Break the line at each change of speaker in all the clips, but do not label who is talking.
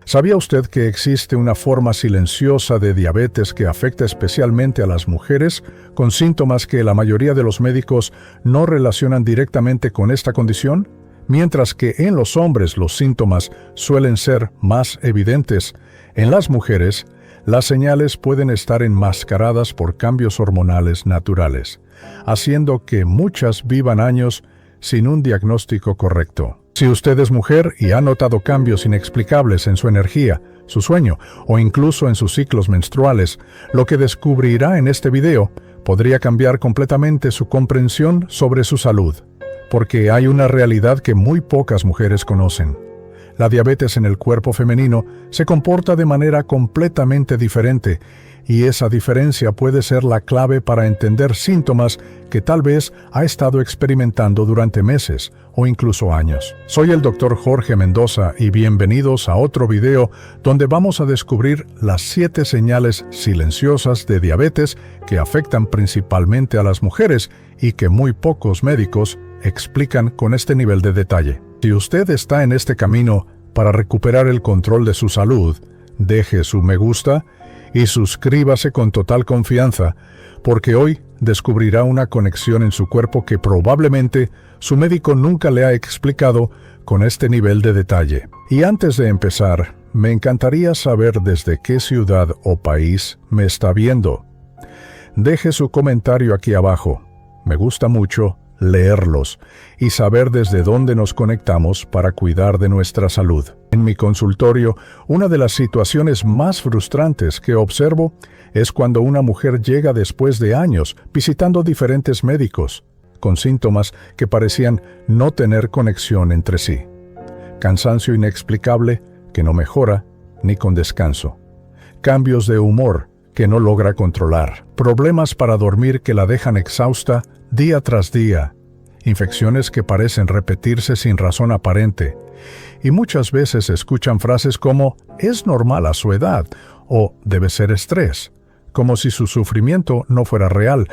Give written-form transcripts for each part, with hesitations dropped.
¿Sabía usted que existe una forma silenciosa de diabetes que afecta especialmente a las mujeres, con síntomas que la mayoría de los médicos no relacionan directamente con esta condición? Mientras que en los hombres los síntomas suelen ser más evidentes, en las mujeres las señales pueden estar enmascaradas por cambios hormonales naturales, haciendo que muchas vivan años sin un diagnóstico correcto. Si usted es mujer y ha notado cambios inexplicables en su energía, su sueño o incluso en sus ciclos menstruales, lo que descubrirá en este video podría cambiar completamente su comprensión sobre su salud, porque hay una realidad que muy pocas mujeres conocen. La diabetes en el cuerpo femenino se comporta de manera completamente diferente, y esa diferencia puede ser la clave para entender síntomas que tal vez ha estado experimentando durante meses o incluso años. Soy el Dr. Jorge Mendoza y bienvenidos a otro video donde vamos a descubrir las 7 señales silenciosas de diabetes que afectan principalmente a las mujeres y que muy pocos médicos explican con este nivel de detalle. Si usted está en este camino para recuperar el control de su salud, deje su me gusta y suscríbase con total confianza, porque hoy descubrirá una conexión en su cuerpo que probablemente su médico nunca le ha explicado con este nivel de detalle. Y antes de empezar, me encantaría saber desde qué ciudad o país me está viendo. Deje su comentario aquí abajo. Me gusta mucho leerlos y saber desde dónde nos conectamos para cuidar de nuestra salud. En mi consultorio, una de las situaciones más frustrantes que observo es cuando una mujer llega después de años visitando diferentes médicos, con síntomas que parecían no tener conexión entre sí. Cansancio inexplicable que no mejora ni con descanso. Cambios de humor que no logra controlar. Problemas para dormir que la dejan exhausta día tras día, infecciones que parecen repetirse sin razón aparente, y muchas veces escuchan frases como «es normal a su edad» o «debe ser estrés», como si su sufrimiento no fuera real,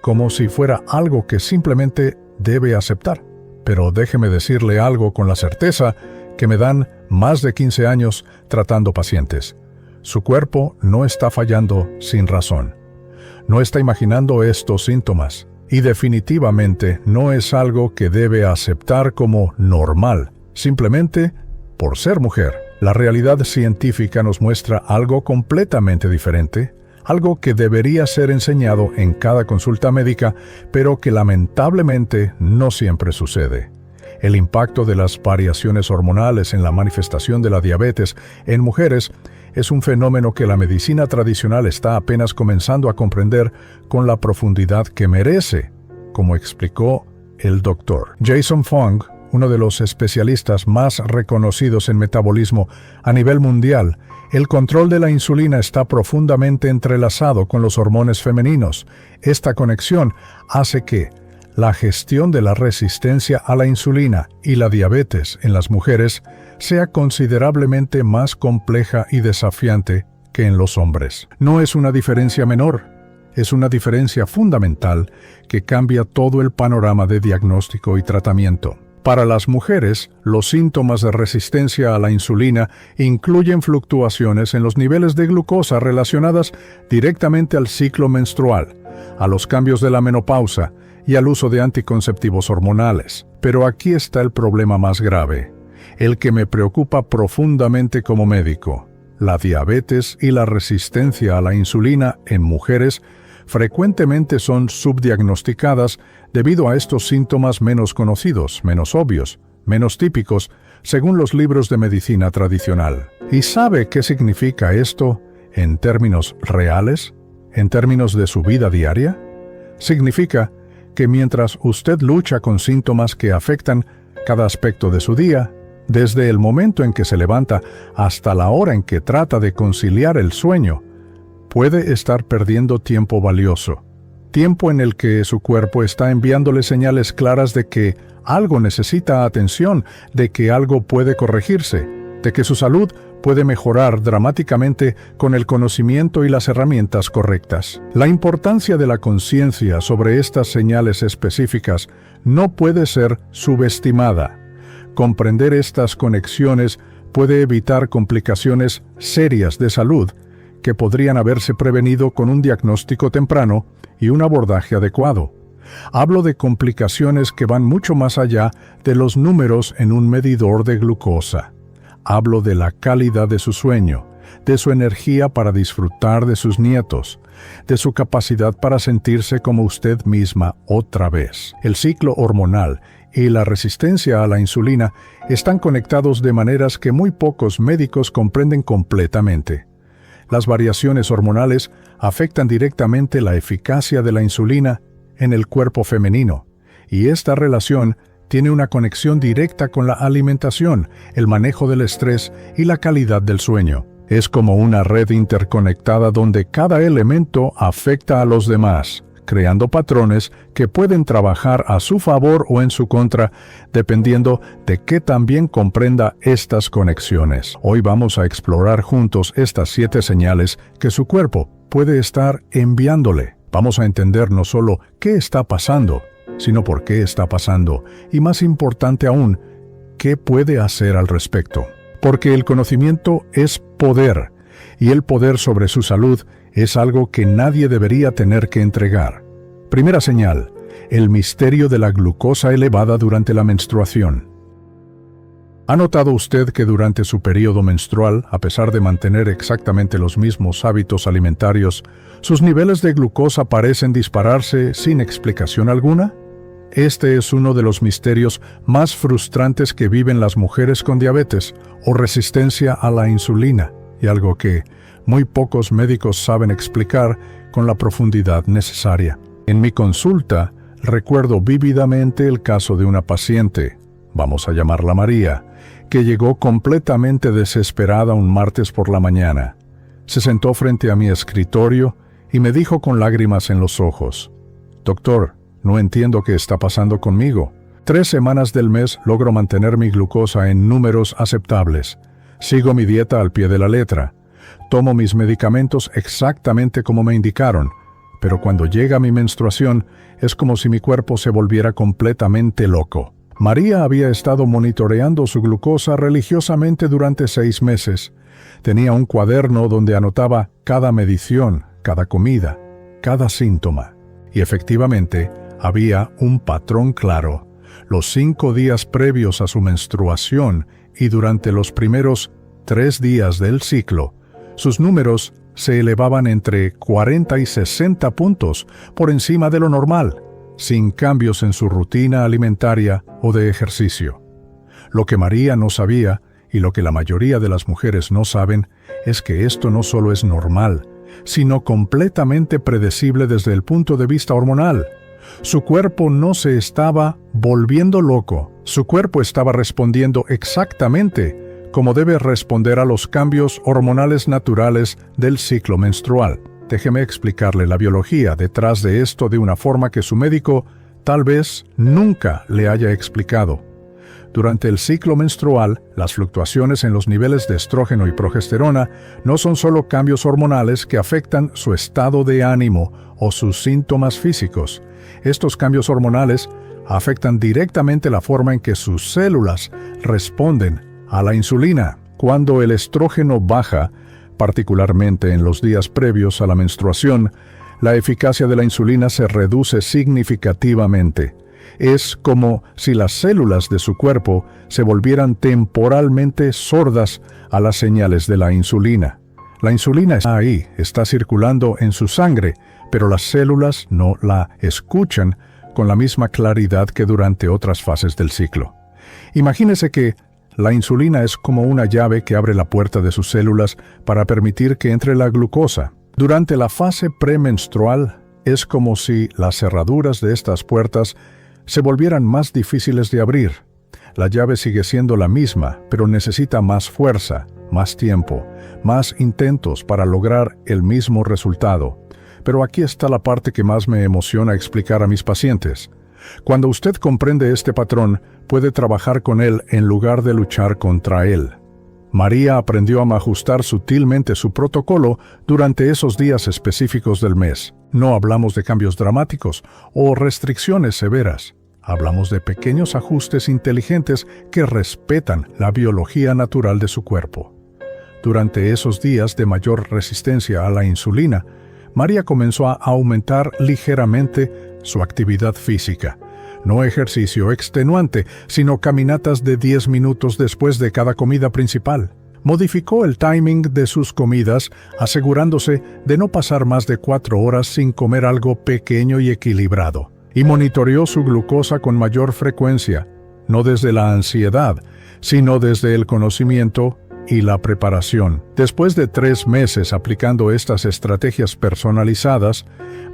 como si fuera algo que simplemente debe aceptar. Pero déjeme decirle algo con la certeza que me dan más de 15 años tratando pacientes. Su cuerpo no está fallando sin razón. No está imaginando estos síntomas. Y definitivamente no es algo que debe aceptar como normal, simplemente por ser mujer. La realidad científica nos muestra algo completamente diferente, algo que debería ser enseñado en cada consulta médica, pero que lamentablemente no siempre sucede. El impacto de las variaciones hormonales en la manifestación de la diabetes en mujeres es un fenómeno que la medicina tradicional está apenas comenzando a comprender con la profundidad que merece, como explicó el Dr. Jason Fung, uno de los especialistas más reconocidos en metabolismo a nivel mundial. El control de la insulina está profundamente entrelazado con los hormonas femeninos. Esta conexión hace que la gestión de la resistencia a la insulina y la diabetes en las mujeres sea considerablemente más compleja y desafiante que en los hombres. No es una diferencia menor, es una diferencia fundamental que cambia todo el panorama de diagnóstico y tratamiento. Para las mujeres, los síntomas de resistencia a la insulina incluyen fluctuaciones en los niveles de glucosa relacionadas directamente al ciclo menstrual, a los cambios de la menopausa y al uso de anticonceptivos hormonales. Pero aquí está el problema más grave, el que me preocupa profundamente como médico. La diabetes y la resistencia a la insulina en mujeres frecuentemente son subdiagnosticadas debido a estos síntomas menos conocidos, menos obvios, menos típicos, según los libros de medicina tradicional. ¿Y sabe qué significa esto en términos reales? ¿En términos de su vida diaria? Significa que mientras usted lucha con síntomas que afectan cada aspecto de su día, desde el momento en que se levanta hasta la hora en que trata de conciliar el sueño, puede estar perdiendo tiempo valioso, tiempo en el que su cuerpo está enviándole señales claras de que algo necesita atención, de que algo puede corregirse, de que su salud puede mejorar dramáticamente con el conocimiento y las herramientas correctas. La importancia de la conciencia sobre estas señales específicas no puede ser subestimada. Comprender estas conexiones puede evitar complicaciones serias de salud que podrían haberse prevenido con un diagnóstico temprano y un abordaje adecuado. Hablo de complicaciones que van mucho más allá de los números en un medidor de glucosa. Hablo de la calidad de su sueño, de su energía para disfrutar de sus nietos, de su capacidad para sentirse como usted misma otra vez. El ciclo hormonal y la resistencia a la insulina están conectados de maneras que muy pocos médicos comprenden completamente. Las variaciones hormonales afectan directamente la eficacia de la insulina en el cuerpo femenino, y esta relación tiene una conexión directa con la alimentación, el manejo del estrés y la calidad del sueño. Es como una red interconectada donde cada elemento afecta a los demás, creando patrones que pueden trabajar a su favor o en su contra, dependiendo de qué tan bien comprenda estas conexiones. Hoy vamos a explorar juntos estas 7 señales que su cuerpo puede estar enviándole. Vamos a entender no solo qué está pasando, sino por qué está pasando, y más importante aún, qué puede hacer al respecto. Porque el conocimiento es poder, y el poder sobre su salud es algo que nadie debería tener que entregar. Primera señal, el misterio de la glucosa elevada durante la menstruación. ¿Ha notado usted que durante su periodo menstrual, a pesar de mantener exactamente los mismos hábitos alimentarios, sus niveles de glucosa parecen dispararse sin explicación alguna? Este es uno de los misterios más frustrantes que viven las mujeres con diabetes o resistencia a la insulina, y algo que muy pocos médicos saben explicar con la profundidad necesaria. En mi consulta, recuerdo vívidamente el caso de una paciente, vamos a llamarla María, que llegó completamente desesperada un martes por la mañana. Se sentó frente a mi escritorio y me dijo con lágrimas en los ojos: «Doctor, no entiendo qué está pasando conmigo. 3 semanas del mes logro mantener mi glucosa en números aceptables. Sigo mi dieta al pie de la letra. Tomo mis medicamentos exactamente como me indicaron, pero cuando llega mi menstruación es como si mi cuerpo se volviera completamente loco». María había estado monitoreando su glucosa religiosamente durante 6 meses. Tenía un cuaderno donde anotaba cada medición, cada comida, cada síntoma. Y efectivamente, había un patrón claro. Los 5 días previos a su menstruación y durante los primeros 3 días del ciclo, sus números se elevaban entre 40 y 60 puntos por encima de lo normal, sin cambios en su rutina alimentaria o de ejercicio. Lo que María no sabía, y lo que la mayoría de las mujeres no saben, es que esto no solo es normal, sino completamente predecible desde el punto de vista hormonal. Su cuerpo no se estaba volviendo loco, su cuerpo estaba respondiendo exactamente como debe responder a los cambios hormonales naturales del ciclo menstrual. Déjeme explicarle la biología detrás de esto de una forma que su médico tal vez nunca le haya explicado. Durante el ciclo menstrual, las fluctuaciones en los niveles de estrógeno y progesterona no son solo cambios hormonales que afectan su estado de ánimo o sus síntomas físicos. Estos cambios hormonales afectan directamente la forma en que sus células responden a la insulina. Cuando el estrógeno baja, particularmente en los días previos a la menstruación, la eficacia de la insulina se reduce significativamente. Es como si las células de su cuerpo se volvieran temporalmente sordas a las señales de la insulina. La insulina está ahí, está circulando en su sangre, pero las células no la escuchan con la misma claridad que durante otras fases del ciclo. Imagínese que la insulina es como una llave que abre la puerta de sus células para permitir que entre la glucosa. Durante la fase premenstrual, es como si las cerraduras de estas puertas se volvieran más difíciles de abrir. La llave sigue siendo la misma, pero necesita más fuerza, más tiempo, más intentos para lograr el mismo resultado. Pero aquí está la parte que más me emociona explicar a mis pacientes. Cuando usted comprende este patrón, puede trabajar con él en lugar de luchar contra él. María aprendió a ajustar sutilmente su protocolo durante esos días específicos del mes. No hablamos de cambios dramáticos o restricciones severas. Hablamos de pequeños ajustes inteligentes que respetan la biología natural de su cuerpo. Durante esos días de mayor resistencia a la insulina, María comenzó a aumentar ligeramente su actividad física. No ejercicio extenuante, sino caminatas de 10 minutos después de cada comida principal. Modificó el timing de sus comidas, asegurándose de no pasar más de 4 horas sin comer algo pequeño y equilibrado. Y monitoreó su glucosa con mayor frecuencia, no desde la ansiedad, sino desde el conocimiento y la preparación. Después de 3 meses aplicando estas estrategias personalizadas,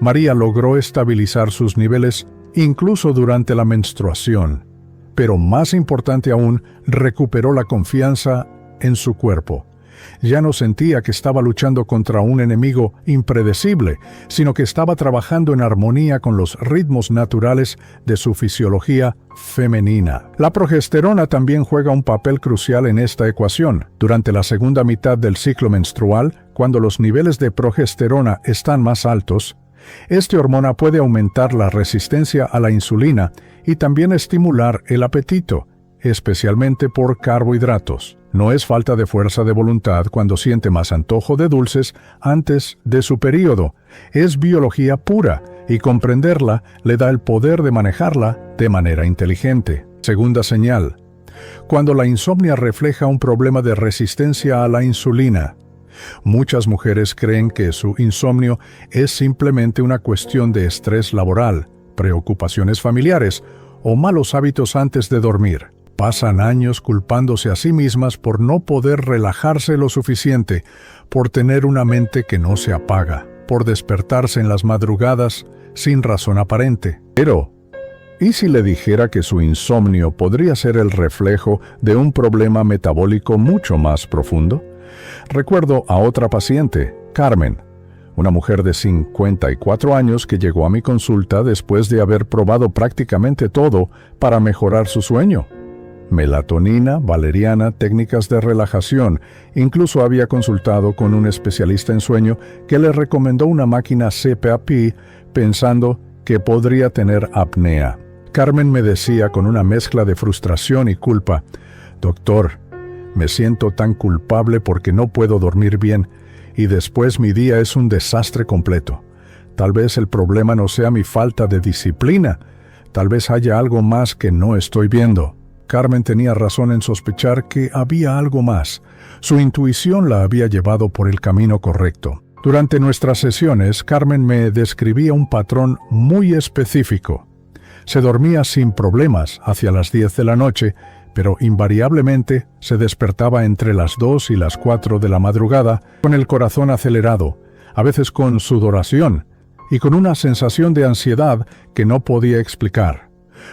María logró estabilizar sus niveles incluso durante la menstruación. Pero más importante aún, recuperó la confianza en su cuerpo. Ya no sentía que estaba luchando contra un enemigo impredecible, sino que estaba trabajando en armonía con los ritmos naturales de su fisiología femenina. La progesterona también juega un papel crucial en esta ecuación. Durante la segunda mitad del ciclo menstrual, cuando los niveles de progesterona están más altos, esta hormona puede aumentar la resistencia a la insulina y también estimular el apetito, especialmente por carbohidratos. No es falta de fuerza de voluntad cuando siente más antojo de dulces antes de su período. Es biología pura y comprenderla le da el poder de manejarla de manera inteligente. Segunda señal. Cuando la insomnia refleja un problema de resistencia a la insulina. Muchas mujeres creen que su insomnio es simplemente una cuestión de estrés laboral, preocupaciones familiares o malos hábitos antes de dormir. Pasan años culpándose a sí mismas por no poder relajarse lo suficiente, por tener una mente que no se apaga, por despertarse en las madrugadas sin razón aparente. Pero, ¿y si le dijera que su insomnio podría ser el reflejo de un problema metabólico mucho más profundo? Recuerdo a otra paciente, Carmen, una mujer de 54 años que llegó a mi consulta después de haber probado prácticamente todo para mejorar su sueño. Melatonina, valeriana, técnicas de relajación. Incluso había consultado con un especialista en sueño que le recomendó una máquina CPAP pensando que podría tener apnea. Carmen me decía con una mezcla de frustración y culpa: «Doctor, me siento tan culpable porque no puedo dormir bien y después mi día es un desastre completo. Tal vez el problema no sea mi falta de disciplina. Tal vez haya algo más que no estoy viendo». Carmen tenía razón en sospechar que había algo más. Su intuición la había llevado por el camino correcto. Durante nuestras sesiones, Carmen me describía un patrón muy específico. Se dormía sin problemas hacia las 10 de la noche, pero invariablemente se despertaba entre las 2 y las 4 de la madrugada con el corazón acelerado, a veces con sudoración y con una sensación de ansiedad que no podía explicar.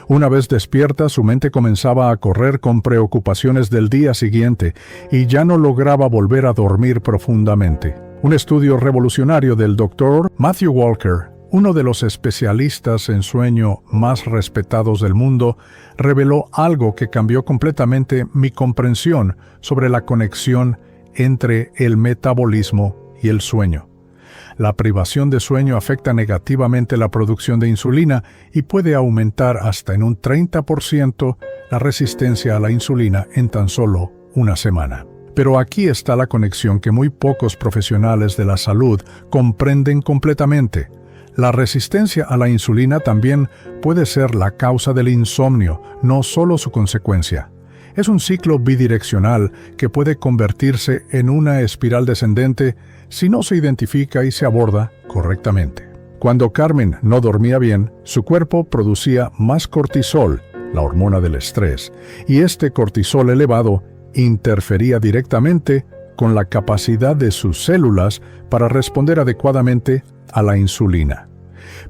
Una vez despierta, su mente comenzaba a correr con preocupaciones del día siguiente y ya no lograba volver a dormir profundamente. Un estudio revolucionario del Dr. Matthew Walker, uno de los especialistas en sueño más respetados del mundo, reveló algo que cambió completamente mi comprensión sobre la conexión entre el metabolismo y el sueño. La privación de sueño afecta negativamente la producción de insulina y puede aumentar hasta en un 30% la resistencia a la insulina en tan solo una semana. Pero aquí está la conexión que muy pocos profesionales de la salud comprenden completamente. La resistencia a la insulina también puede ser la causa del insomnio, no solo su consecuencia. Es un ciclo bidireccional que puede convertirse en una espiral descendente si no se identifica y se aborda correctamente. Cuando Carmen no dormía bien, su cuerpo producía más cortisol, la hormona del estrés, y este cortisol elevado interfería directamente con la capacidad de sus células para responder adecuadamente a la insulina.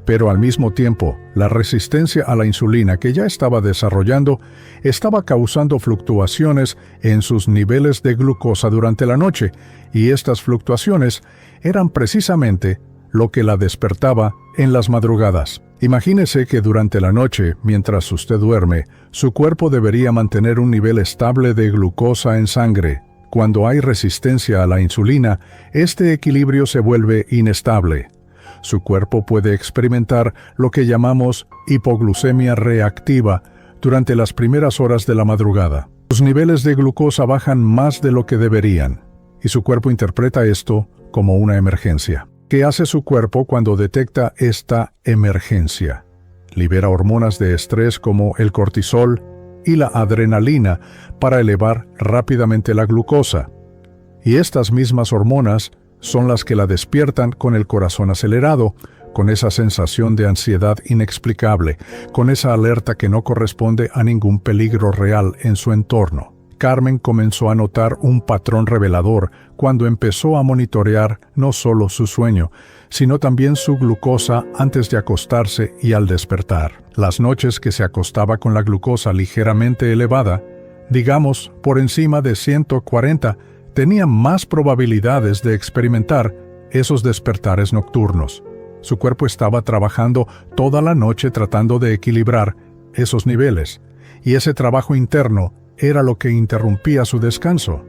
Pero al mismo tiempo, la resistencia a la insulina que ya estaba desarrollando estaba causando fluctuaciones en sus niveles de glucosa durante la noche, y estas fluctuaciones eran precisamente lo que la despertaba en las madrugadas. Imagínese que durante la noche, mientras usted duerme, su cuerpo debería mantener un nivel estable de glucosa en sangre. Cuando hay resistencia a la insulina, este equilibrio se vuelve inestable. su cuerpo puede experimentar lo que llamamos hipoglucemia reactiva durante las primeras horas de la madrugada. Sus niveles de glucosa bajan más de lo que deberían, y su cuerpo interpreta esto como una emergencia. ¿Qué hace su cuerpo cuando detecta esta emergencia? Libera hormonas de estrés como el cortisol y la adrenalina para elevar rápidamente la glucosa. Y estas mismas hormonas son las que la despiertan con el corazón acelerado, con esa sensación de ansiedad inexplicable, con esa alerta que no corresponde a ningún peligro real en su entorno. Carmen comenzó a notar un patrón revelador cuando empezó a monitorear no solo su sueño, sino también su glucosa antes de acostarse y al despertar. Las noches que se acostaba con la glucosa ligeramente elevada, digamos por encima de 140, tenía más probabilidades de experimentar esos despertares nocturnos. Su cuerpo estaba trabajando toda la noche tratando de equilibrar esos niveles, y ese trabajo interno era lo que interrumpía su descanso.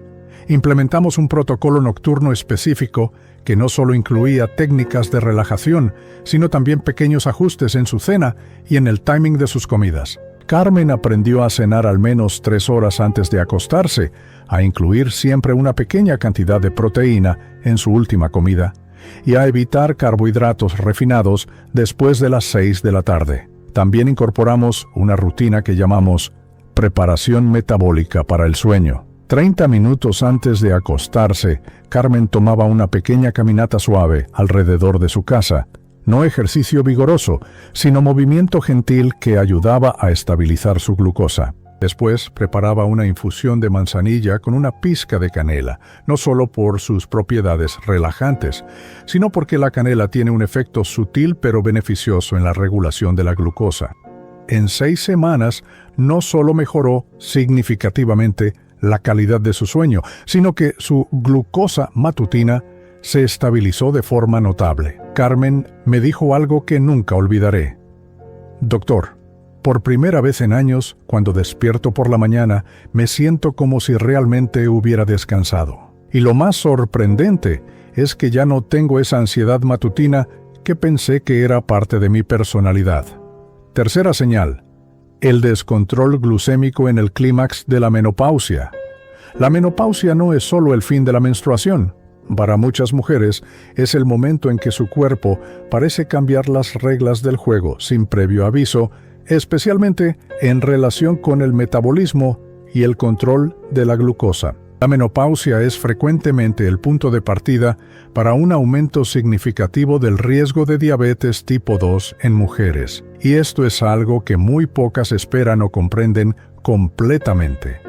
Implementamos un protocolo nocturno específico que no solo incluía técnicas de relajación, sino también pequeños ajustes en su cena y en el timing de sus comidas. Carmen aprendió a cenar al menos 3 horas antes de acostarse, a incluir siempre una pequeña cantidad de proteína en su última comida, y a evitar carbohidratos refinados después de las 6 de la tarde. También incorporamos una rutina que llamamos preparación metabólica para el sueño. 30 minutos antes de acostarse, Carmen tomaba una pequeña caminata suave alrededor de su casa. No ejercicio vigoroso, sino movimiento gentil que ayudaba a estabilizar su glucosa. Después preparaba una infusión de manzanilla con una pizca de canela, no solo por sus propiedades relajantes, sino porque la canela tiene un efecto sutil pero beneficioso en la regulación de la glucosa. En 6 semanas, no solo mejoró significativamente la calidad de su sueño, sino que su glucosa matutina se estabilizó de forma notable. Carmen me dijo algo que nunca olvidaré. Doctor, por primera vez en años, cuando despierto por la mañana, me siento como si realmente hubiera descansado. Y lo más sorprendente es que ya no tengo esa ansiedad matutina que pensé que era parte de mi personalidad. Tercera señal: el descontrol glucémico en el clímax de la menopausia. La menopausia no es solo el fin de la menstruación. Para muchas mujeres es el momento en que su cuerpo parece cambiar las reglas del juego sin previo aviso, especialmente en relación con el metabolismo y el control de la glucosa. La menopausia es frecuentemente el punto de partida para un aumento significativo del riesgo de diabetes tipo 2 en mujeres, y esto es algo que muy pocas esperan o comprenden completamente.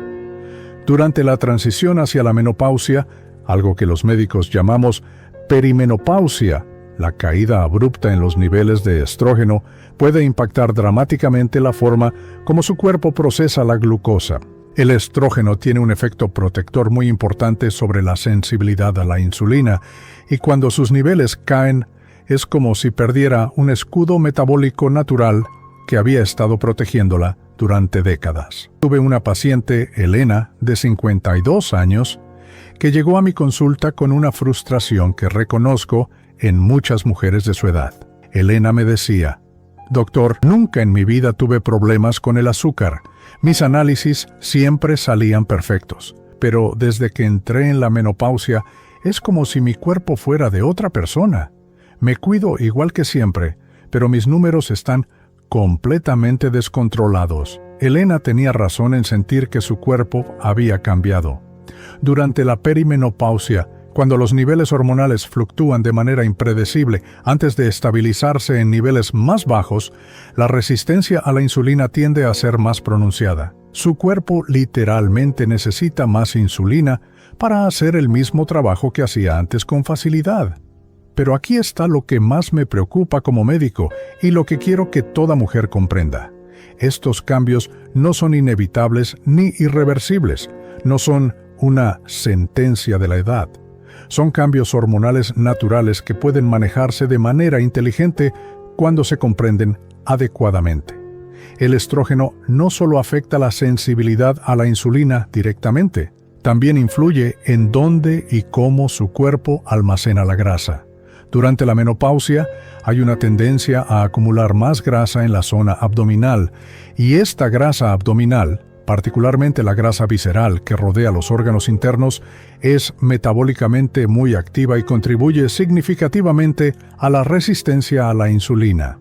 Durante la transición hacia la menopausia, algo que los médicos llamamos perimenopausia, la caída abrupta en los niveles de estrógeno puede impactar dramáticamente la forma como su cuerpo procesa la glucosa. El estrógeno tiene un efecto protector muy importante sobre la sensibilidad a la insulina, y cuando sus niveles caen, es como si perdiera un escudo metabólico natural que había estado protegiéndola durante décadas. Tuve una paciente, Elena, de 52 años, que llegó a mi consulta con una frustración que reconozco en muchas mujeres de su edad. Elena me decía: «Doctor, nunca en mi vida tuve problemas con el azúcar. Mis análisis siempre salían perfectos, pero desde que entré en la menopausia es como si mi cuerpo fuera de otra persona. Me cuido igual que siempre, pero mis números están completamente descontrolados». Elena tenía razón en sentir que su cuerpo había cambiado. Durante la perimenopausia, cuando los niveles hormonales fluctúan de manera impredecible antes de estabilizarse en niveles más bajos, la resistencia a la insulina tiende a ser más pronunciada. Su cuerpo literalmente necesita más insulina para hacer el mismo trabajo que hacía antes con facilidad. Pero aquí está lo que más me preocupa como médico y lo que quiero que toda mujer comprenda. Estos cambios no son inevitables ni irreversibles, no son una sentencia de la edad. Son cambios hormonales naturales que pueden manejarse de manera inteligente cuando se comprenden adecuadamente. El estrógeno no solo afecta la sensibilidad a la insulina directamente, también influye en dónde y cómo su cuerpo almacena la grasa. Durante la menopausia hay una tendencia a acumular más grasa en la zona abdominal, y esta grasa abdominal, particularmente la grasa visceral que rodea los órganos internos, es metabólicamente muy activa y contribuye significativamente a la resistencia a la insulina.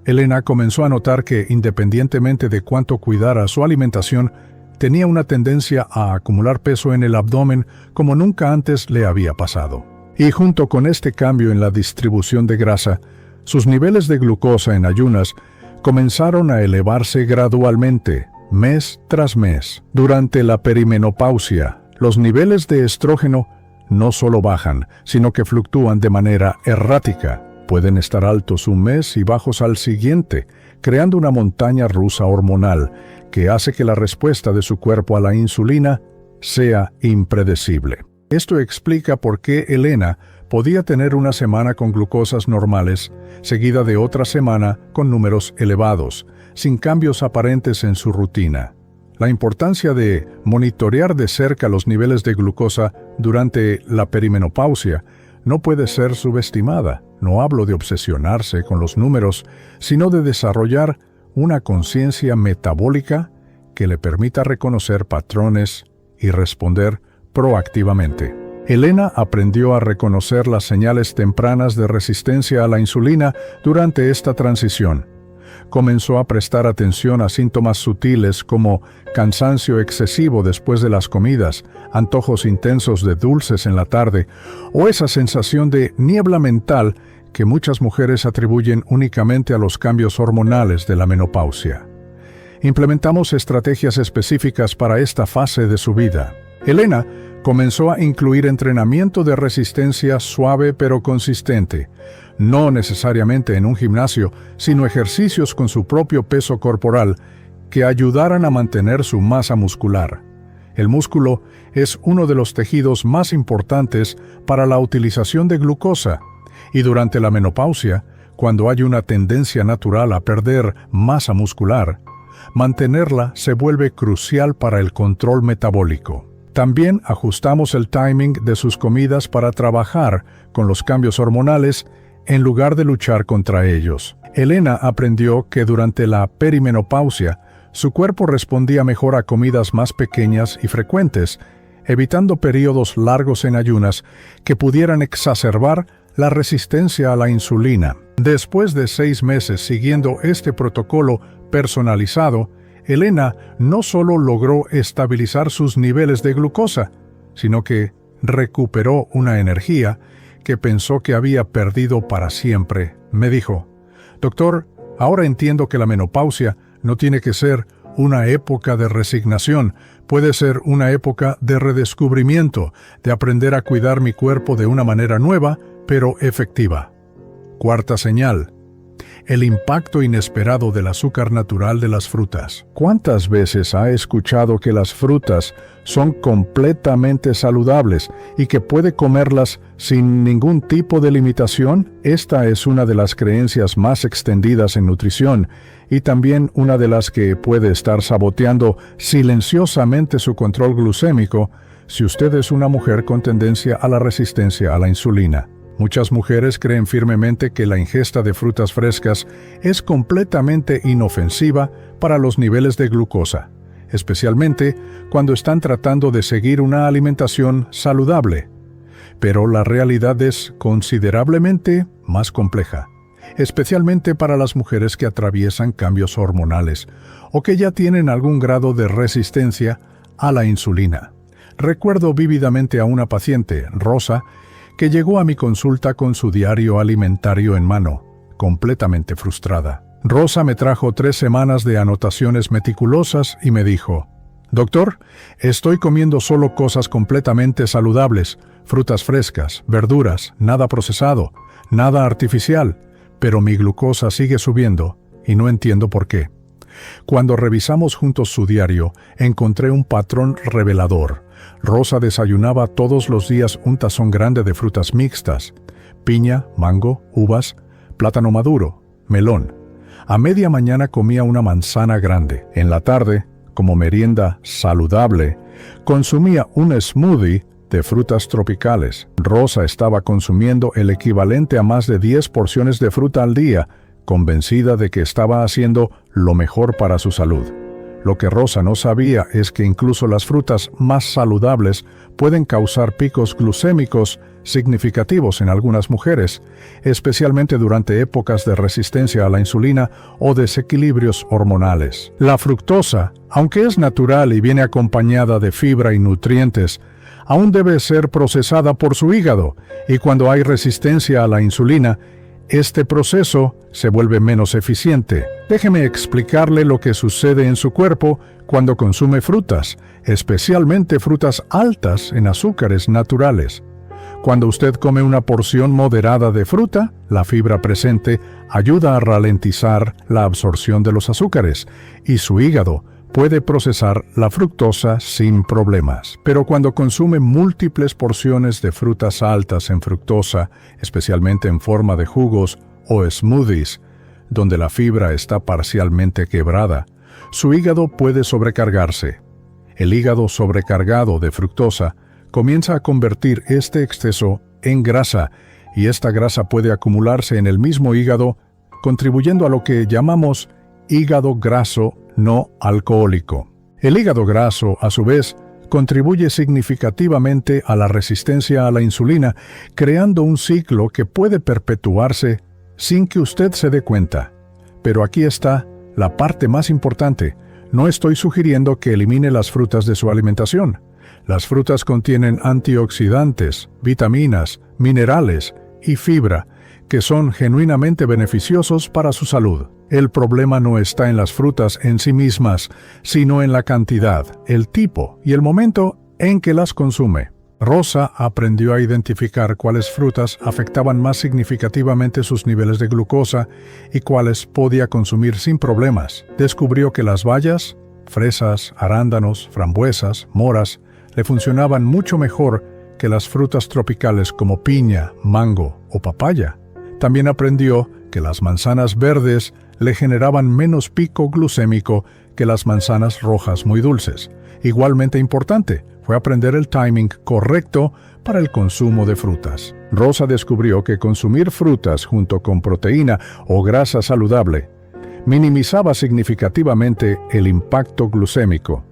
Elena comenzó a notar que, independientemente de cuánto cuidara su alimentación, tenía una tendencia a acumular peso en el abdomen como nunca antes le había pasado. Y junto con este cambio en la distribución de grasa, sus niveles de glucosa en ayunas comenzaron a elevarse gradualmente, mes tras mes. Durante la perimenopausia, los niveles de estrógeno no solo bajan, sino que fluctúan de manera errática. Pueden estar altos un mes y bajos al siguiente, creando una montaña rusa hormonal que hace que la respuesta de su cuerpo a la insulina sea impredecible. Esto explica por qué Elena podía tener una semana con glucosas normales, seguida de otra semana con números elevados, sin cambios aparentes en su rutina. La importancia de monitorear de cerca los niveles de glucosa durante la perimenopausia no puede ser subestimada. No hablo de obsesionarse con los números, sino de desarrollar una conciencia metabólica que le permita reconocer patrones y responder proactivamente. Elena aprendió a reconocer las señales tempranas de resistencia a la insulina durante esta transición. Comenzó a prestar atención a síntomas sutiles como cansancio excesivo después de las comidas, antojos intensos de dulces en la tarde, o esa sensación de niebla mental que muchas mujeres atribuyen únicamente a los cambios hormonales de la menopausia. Implementamos estrategias específicas para esta fase de su vida. Elena comenzó a incluir entrenamiento de resistencia suave pero consistente, no necesariamente en un gimnasio, sino ejercicios con su propio peso corporal que ayudaran a mantener su masa muscular. El músculo es uno de los tejidos más importantes para la utilización de glucosa, y durante la menopausia, cuando hay una tendencia natural a perder masa muscular, mantenerla se vuelve crucial para el control metabólico. También ajustamos el timing de sus comidas para trabajar con los cambios hormonales en lugar de luchar contra ellos. Elena aprendió que durante la perimenopausia, su cuerpo respondía mejor a comidas más pequeñas y frecuentes, evitando periodos largos en ayunas que pudieran exacerbar la resistencia a la insulina. Después de 6 meses siguiendo este protocolo personalizado, Elena no solo logró estabilizar sus niveles de glucosa, sino que recuperó una energía que pensó que había perdido para siempre. Me dijo: «Doctor, ahora entiendo que la menopausia no tiene que ser una época de resignación, puede ser una época de redescubrimiento, de aprender a cuidar mi cuerpo de una manera nueva, pero efectiva». Cuarta señal: el impacto inesperado del azúcar natural de las frutas. ¿Cuántas veces ha escuchado que las frutas son completamente saludables y que puede comerlas sin ningún tipo de limitación? Esta es una de las creencias más extendidas en nutrición y también una de las que puede estar saboteando silenciosamente su control glucémico si usted es una mujer con tendencia a la resistencia a la insulina. Muchas mujeres creen firmemente que la ingesta de frutas frescas es completamente inofensiva para los niveles de glucosa, especialmente cuando están tratando de seguir una alimentación saludable. Pero la realidad es considerablemente más compleja, especialmente para las mujeres que atraviesan cambios hormonales o que ya tienen algún grado de resistencia a la insulina. Recuerdo vívidamente a una paciente, Rosa, que llegó a mi consulta con su diario alimentario en mano, completamente frustrada. Rosa me trajo 3 semanas de anotaciones meticulosas y me dijo: «Doctor, estoy comiendo solo cosas completamente saludables, frutas frescas, verduras, nada procesado, nada artificial, pero mi glucosa sigue subiendo y no entiendo por qué». Cuando revisamos juntos su diario, encontré un patrón revelador. Rosa desayunaba todos los días un tazón grande de frutas mixtas: piña, mango, uvas, plátano maduro, melón. A media mañana comía una manzana grande. En la tarde, como merienda saludable, consumía un smoothie de frutas tropicales. Rosa estaba consumiendo el equivalente a más de 10 porciones de fruta al día, convencida de que estaba haciendo lo mejor para su salud. Lo que Rosa no sabía es que incluso las frutas más saludables pueden causar picos glucémicos significativos en algunas mujeres, especialmente durante épocas de resistencia a la insulina o desequilibrios hormonales. La fructosa, aunque es natural y viene acompañada de fibra y nutrientes, aún debe ser procesada por su hígado, y cuando hay resistencia a la insulina, este proceso se vuelve menos eficiente. Déjeme explicarle lo que sucede en su cuerpo cuando consume frutas, especialmente frutas altas en azúcares naturales. Cuando usted come una porción moderada de fruta, la fibra presente ayuda a ralentizar la absorción de los azúcares, y su hígado puede procesar la fructosa sin problemas. Pero cuando consume múltiples porciones de frutas altas en fructosa, especialmente en forma de jugos o smoothies, donde la fibra está parcialmente quebrada, su hígado puede sobrecargarse. El hígado sobrecargado de fructosa comienza a convertir este exceso en grasa, y esta grasa puede acumularse en el mismo hígado, contribuyendo a lo que llamamos hígado graso no alcohólico. El hígado graso, a su vez, contribuye significativamente a la resistencia a la insulina, creando un ciclo que puede perpetuarse sin que usted se dé cuenta. Pero aquí está la parte más importante. No estoy sugiriendo que elimine las frutas de su alimentación. Las frutas contienen antioxidantes, vitaminas, minerales y fibra, que son genuinamente beneficiosos para su salud. El problema no está en las frutas en sí mismas, sino en la cantidad, el tipo y el momento en que las consume. Rosa aprendió a identificar cuáles frutas afectaban más significativamente sus niveles de glucosa y cuáles podía consumir sin problemas. Descubrió que las bayas, fresas, arándanos, frambuesas, moras, le funcionaban mucho mejor que las frutas tropicales como piña, mango o papaya. También aprendió que las manzanas verdes le generaban menos pico glucémico que las manzanas rojas muy dulces. Igualmente importante fue aprender el timing correcto para el consumo de frutas. Rosa descubrió que consumir frutas junto con proteína o grasa saludable minimizaba significativamente el impacto glucémico.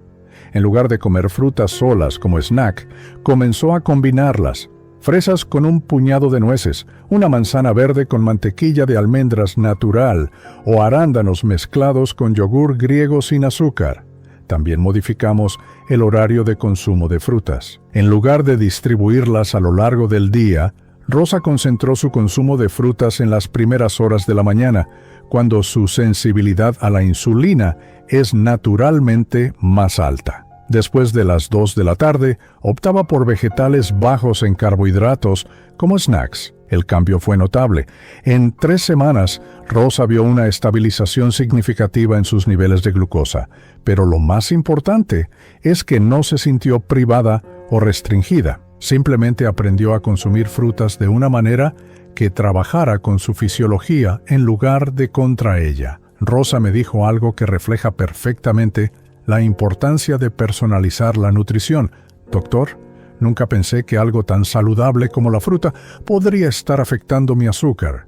En lugar de comer frutas solas como snack, comenzó a combinarlas. Fresas con un puñado de nueces, una manzana verde con mantequilla de almendras natural o arándanos mezclados con yogur griego sin azúcar. También modificamos el horario de consumo de frutas. En lugar de distribuirlas a lo largo del día, Rosa concentró su consumo de frutas en las primeras horas de la mañana, cuando su sensibilidad a la insulina es naturalmente más alta. Después de las 2 de la tarde, optaba por vegetales bajos en carbohidratos como snacks. El cambio fue notable. En 3 semanas, Rosa vio una estabilización significativa en sus niveles de glucosa. Pero lo más importante es que no se sintió privada o restringida. Simplemente aprendió a consumir frutas de una manera que trabajara con su fisiología en lugar de contra ella. Rosa me dijo algo que refleja perfectamente la importancia de personalizar la nutrición. Doctor, nunca pensé que algo tan saludable como la fruta podría estar afectando mi azúcar.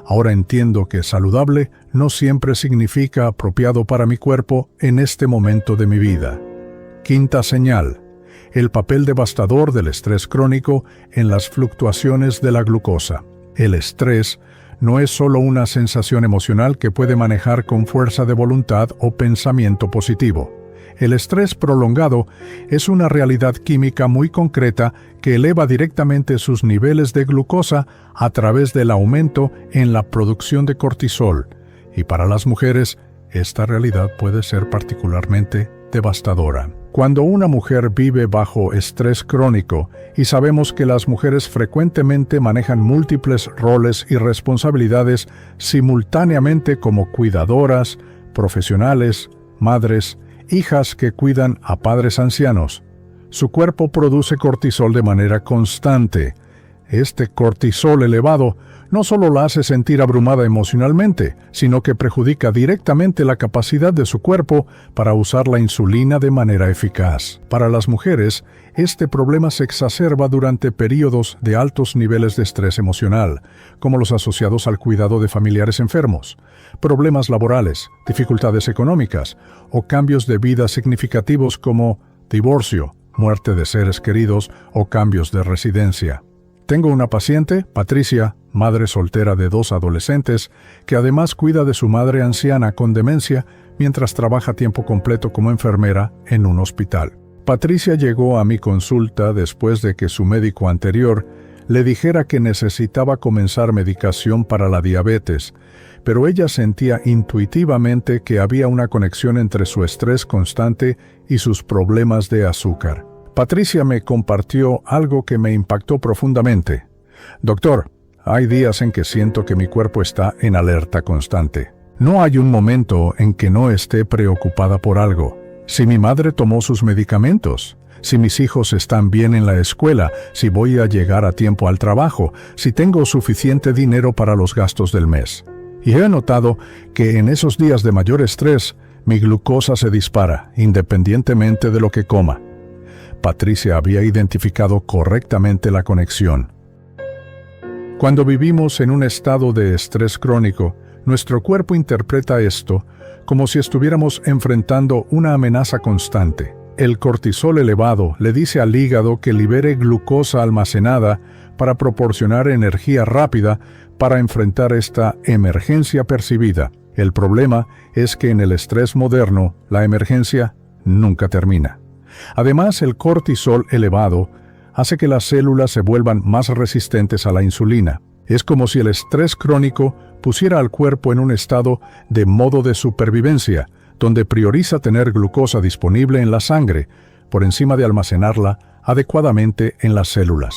Ahora entiendo que saludable no siempre significa apropiado para mi cuerpo en este momento de mi vida. Quinta señal: el papel devastador del estrés crónico en las fluctuaciones de la glucosa. El estrés no es solo una sensación emocional que puede manejar con fuerza de voluntad o pensamiento positivo. El estrés prolongado es una realidad química muy concreta que eleva directamente sus niveles de glucosa a través del aumento en la producción de cortisol. Y para las mujeres, esta realidad puede ser particularmente devastadora. Cuando una mujer vive bajo estrés crónico, y sabemos que las mujeres frecuentemente manejan múltiples roles y responsabilidades simultáneamente como cuidadoras, profesionales, madres, hijas que cuidan a padres ancianos, su cuerpo produce cortisol de manera constante. Este cortisol elevado no solo la hace sentir abrumada emocionalmente, sino que perjudica directamente la capacidad de su cuerpo para usar la insulina de manera eficaz. Para las mujeres, este problema se exacerba durante periodos de altos niveles de estrés emocional, como los asociados al cuidado de familiares enfermos, problemas laborales, dificultades económicas o cambios de vida significativos como divorcio, muerte de seres queridos o cambios de residencia. Tengo una paciente, Patricia, madre soltera de 2 adolescentes, que además cuida de su madre anciana con demencia mientras trabaja a tiempo completo como enfermera en un hospital. Patricia llegó a mi consulta después de que su médico anterior le dijera que necesitaba comenzar medicación para la diabetes, pero ella sentía intuitivamente que había una conexión entre su estrés constante y sus problemas de azúcar. Patricia me compartió algo que me impactó profundamente. Doctor, hay días en que siento que mi cuerpo está en alerta constante. No hay un momento en que no esté preocupada por algo. Si mi madre tomó sus medicamentos, si mis hijos están bien en la escuela, si voy a llegar a tiempo al trabajo, si tengo suficiente dinero para los gastos del mes. Y he notado que en esos días de mayor estrés, mi glucosa se dispara, independientemente de lo que coma. Patricia había identificado correctamente la conexión. Cuando vivimos en un estado de estrés crónico, nuestro cuerpo interpreta esto como si estuviéramos enfrentando una amenaza constante. El cortisol elevado le dice al hígado que libere glucosa almacenada para proporcionar energía rápida para enfrentar esta emergencia percibida. El problema es que en el estrés moderno, la emergencia nunca termina. Además, el cortisol elevado hace que las células se vuelvan más resistentes a la insulina. Es como si el estrés crónico pusiera al cuerpo en un estado de modo de supervivencia, donde prioriza tener glucosa disponible en la sangre, por encima de almacenarla adecuadamente en las células.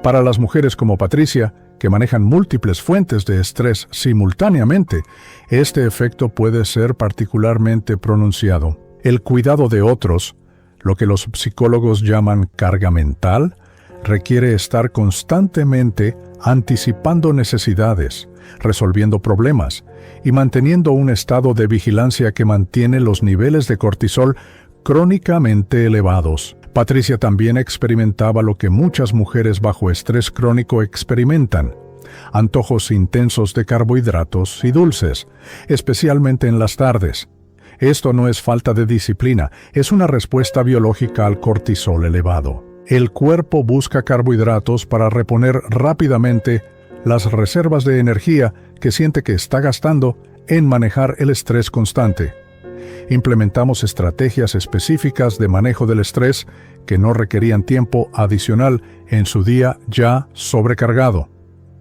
Para las mujeres como Patricia, que manejan múltiples fuentes de estrés simultáneamente, este efecto puede ser particularmente pronunciado. El cuidado de otros, lo que los psicólogos llaman carga mental, requiere estar constantemente anticipando necesidades, resolviendo problemas y manteniendo un estado de vigilancia que mantiene los niveles de cortisol crónicamente elevados. Patricia también experimentaba lo que muchas mujeres bajo estrés crónico experimentan: antojos intensos de carbohidratos y dulces, especialmente en las tardes. Esto no es falta de disciplina, es una respuesta biológica al cortisol elevado. El cuerpo busca carbohidratos para reponer rápidamente las reservas de energía que siente que está gastando en manejar el estrés constante. Implementamos estrategias específicas de manejo del estrés que no requerían tiempo adicional en su día ya sobrecargado.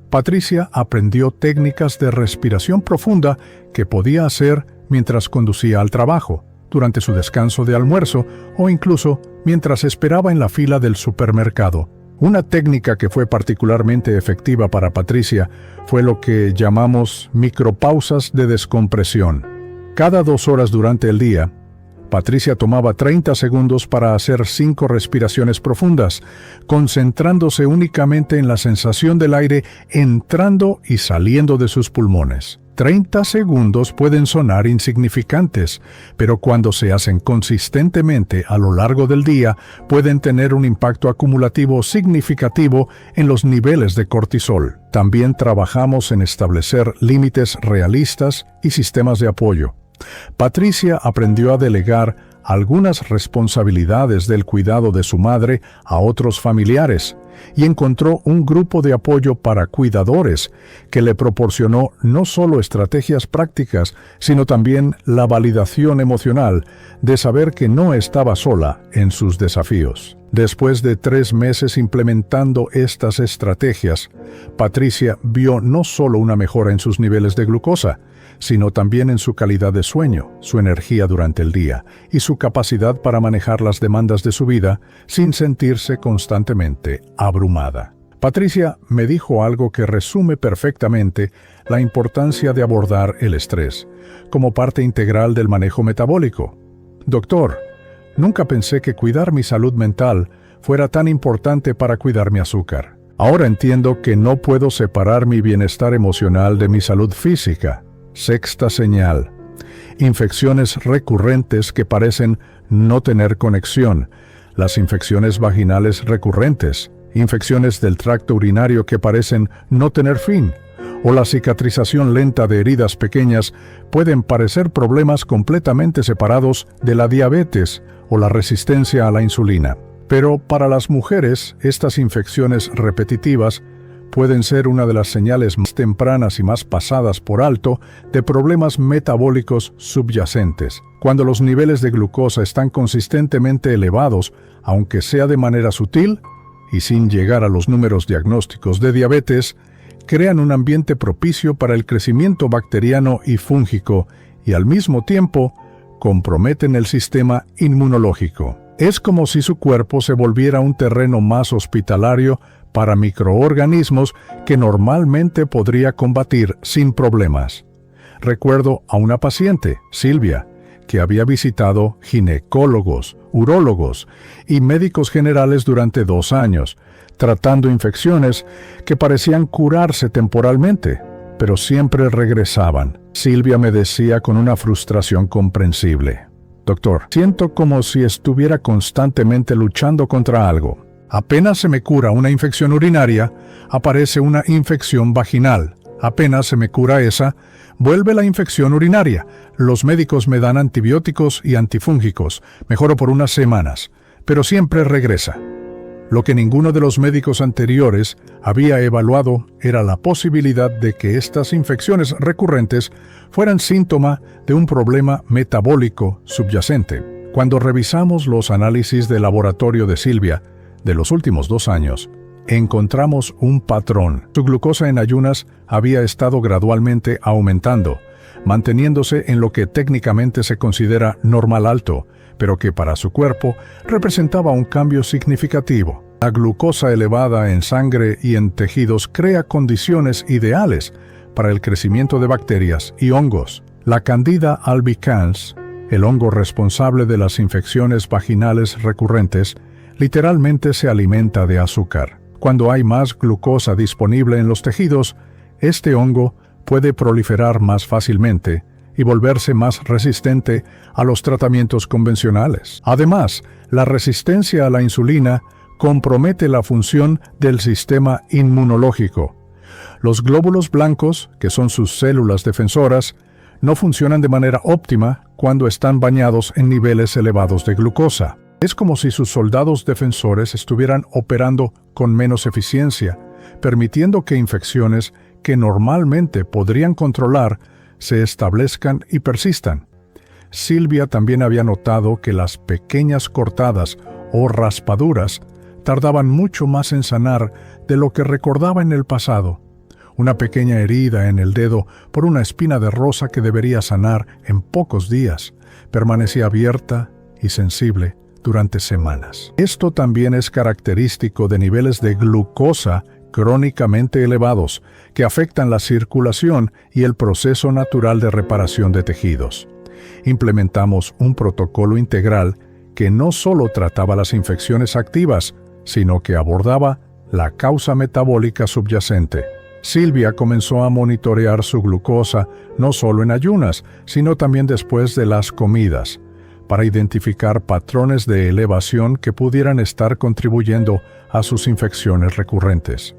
Patricia aprendió técnicas de respiración profunda que podía hacer mientras conducía al trabajo, durante su descanso de almuerzo o incluso mientras esperaba en la fila del supermercado. Una técnica que fue particularmente efectiva para Patricia fue lo que llamamos micropausas de descompresión. Cada 2 horas durante el día, Patricia tomaba 30 segundos para hacer 5 respiraciones profundas, concentrándose únicamente en la sensación del aire entrando y saliendo de sus pulmones. 30 segundos pueden sonar insignificantes, pero cuando se hacen consistentemente a lo largo del día, pueden tener un impacto acumulativo significativo en los niveles de cortisol. También trabajamos en establecer límites realistas y sistemas de apoyo. Patricia aprendió a delegar algunas responsabilidades del cuidado de su madre a otros familiares y encontró un grupo de apoyo para cuidadores que le proporcionó no solo estrategias prácticas, sino también la validación emocional de saber que no estaba sola en sus desafíos. Después de 3 meses implementando estas estrategias, Patricia vio no solo una mejora en sus niveles de glucosa, sino también en su calidad de sueño, su energía durante el día y su capacidad para manejar las demandas de su vida sin sentirse constantemente abrumada. Patricia me dijo algo que resume perfectamente la importancia de abordar el estrés como parte integral del manejo metabólico. Doctor, nunca pensé que cuidar mi salud mental fuera tan importante para cuidar mi azúcar. Ahora entiendo que no puedo separar mi bienestar emocional de mi salud física. Sexta señal. Infecciones recurrentes que parecen no tener conexión. Las infecciones vaginales recurrentes, infecciones del tracto urinario que parecen no tener fin, o la cicatrización lenta de heridas pequeñas pueden parecer problemas completamente separados de la diabetes o la resistencia a la insulina. Pero para las mujeres, estas infecciones repetitivas pueden ser una de las señales más tempranas y más pasadas por alto de problemas metabólicos subyacentes. Cuando los niveles de glucosa están consistentemente elevados, aunque sea de manera sutil, y sin llegar a los números diagnósticos de diabetes, crean un ambiente propicio para el crecimiento bacteriano y fúngico y al mismo tiempo comprometen el sistema inmunológico. Es como si su cuerpo se volviera un terreno más hospitalario para microorganismos que normalmente podría combatir sin problemas. Recuerdo a una paciente, Silvia, que había visitado ginecólogos, urólogos y médicos generales durante 2 años, tratando infecciones que parecían curarse temporalmente, pero siempre regresaban. Silvia me decía con una frustración comprensible: «Doctor, siento como si estuviera constantemente luchando contra algo. Apenas se me cura una infección urinaria, aparece una infección vaginal. Apenas se me cura esa, vuelve la infección urinaria. Los médicos me dan antibióticos y antifúngicos. Mejoro por unas semanas, pero siempre regresa». Lo que ninguno de los médicos anteriores había evaluado era la posibilidad de que estas infecciones recurrentes fueran síntoma de un problema metabólico subyacente. Cuando revisamos los análisis de laboratorio de Silvia de los últimos 2 años, encontramos un patrón. Su glucosa en ayunas había estado gradualmente aumentando, manteniéndose en lo que técnicamente se considera normal alto, pero que para su cuerpo representaba un cambio significativo. La glucosa elevada en sangre y en tejidos crea condiciones ideales para el crecimiento de bacterias y hongos. La Candida albicans, el hongo responsable de las infecciones vaginales recurrentes, literalmente se alimenta de azúcar. Cuando hay más glucosa disponible en los tejidos, este hongo puede proliferar más fácilmente y volverse más resistente a los tratamientos convencionales. Además, la resistencia a la insulina compromete la función del sistema inmunológico. Los glóbulos blancos, que son sus células defensoras, no funcionan de manera óptima cuando están bañados en niveles elevados de glucosa. Es como si sus soldados defensores estuvieran operando con menos eficiencia, permitiendo que infecciones que normalmente podrían controlar se establezcan y persistan. Silvia también había notado que las pequeñas cortadas o raspaduras tardaban mucho más en sanar de lo que recordaba en el pasado. Una pequeña herida en el dedo por una espina de rosa que debería sanar en pocos días permanecía abierta y sensible durante semanas. Esto también es característico de niveles de glucosa crónicamente elevados, que afectan la circulación y el proceso natural de reparación de tejidos. Implementamos un protocolo integral que no solo trataba las infecciones activas, sino que abordaba la causa metabólica subyacente. Silvia comenzó a monitorear su glucosa no solo en ayunas, sino también después de las comidas, para identificar patrones de elevación que pudieran estar contribuyendo a sus infecciones recurrentes.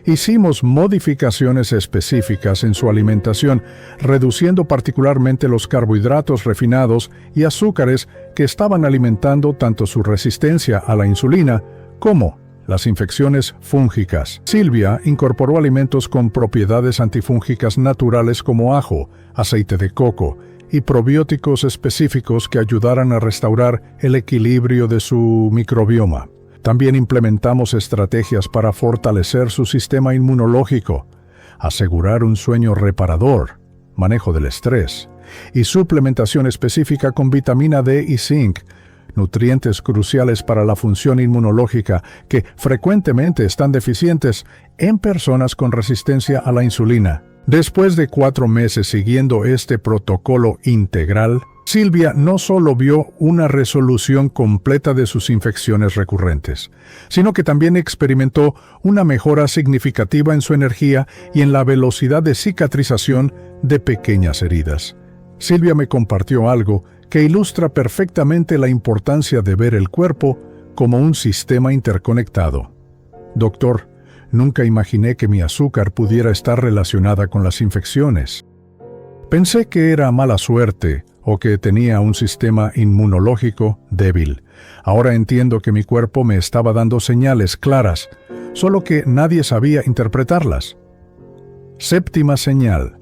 Hicimos modificaciones específicas en su alimentación, reduciendo particularmente los carbohidratos refinados y azúcares que estaban alimentando tanto su resistencia a la insulina como las infecciones fúngicas. Silvia incorporó alimentos con propiedades antifúngicas naturales como ajo, aceite de coco y probióticos específicos que ayudaran a restaurar el equilibrio de su microbioma. También implementamos estrategias para fortalecer su sistema inmunológico, asegurar un sueño reparador, manejo del estrés y suplementación específica con vitamina D y zinc, nutrientes cruciales para la función inmunológica que frecuentemente están deficientes en personas con resistencia a la insulina. Después de 4 meses siguiendo este protocolo integral, Silvia no solo vio una resolución completa de sus infecciones recurrentes, sino que también experimentó una mejora significativa en su energía y en la velocidad de cicatrización de pequeñas heridas. Silvia me compartió algo que ilustra perfectamente la importancia de ver el cuerpo como un sistema interconectado. Doctor, nunca imaginé que mi azúcar pudiera estar relacionada con las infecciones. Pensé que era mala suerte o que tenía un sistema inmunológico débil. Ahora entiendo que mi cuerpo me estaba dando señales claras, solo que nadie sabía interpretarlas. Séptima señal: